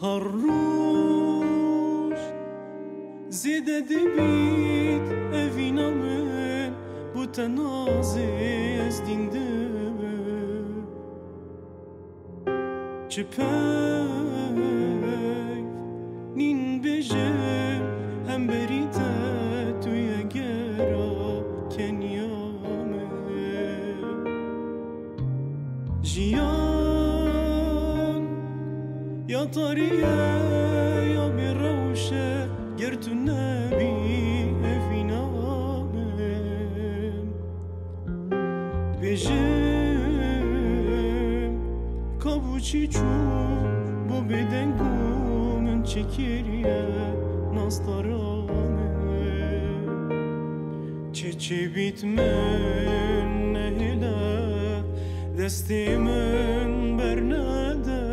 هر روز زیده دبید اوینا من بو تنازی از دینده چه پیف نین بجه هم بریده توی گرا کنیامه جیان یا طاریه یا بیروشه گر تو نبی افینامم بجم کابوچی چو بو بدنگو من چکریه ناستارامه چه بیت من نهله دستی من برنده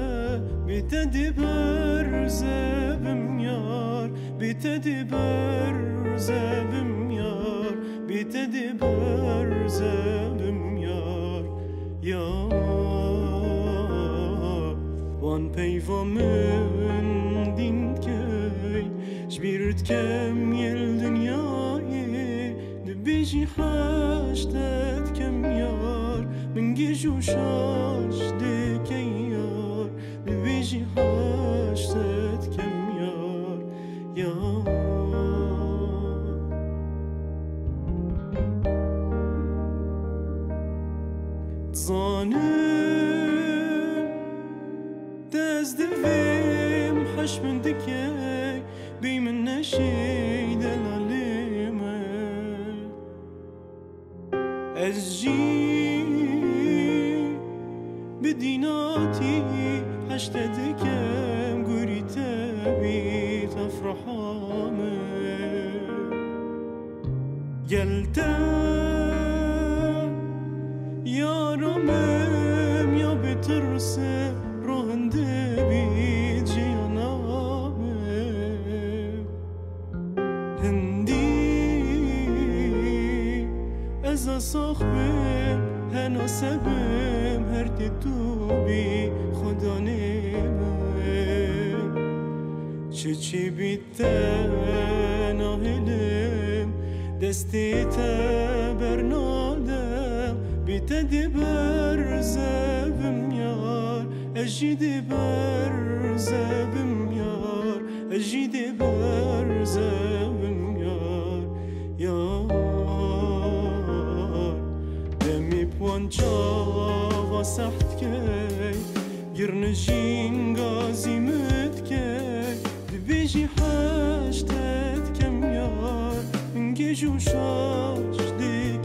بیتدی بر زبم یار بیتدی بر زبم یار بیتدی بر زبم یار وان پیوا من دین کی شبیرت کم یل دنیای دبیجی حشتت کم یار من گیجو شاشته که یار دبیجی حشتت کم یار زانم دست دویم حش من دکی بی من نشی دلاليمه از جی بدیناتی حشت دکم گوری تبیت افرحامه گلتم یارمم یا بترسه روحنده بی جیانامم هندی از صاحبم هنا سبم هر تو بی خدا نمم چی بیتن آهلم دستی تبرنادم بیتدی بر زبم یار اجیدی بر زبم یار اجیدی بر زبم یار دمی پوانچا و سخت کی گرنجین گازی مد کی دبیجی حشتت کم یار من گیجو شاش دی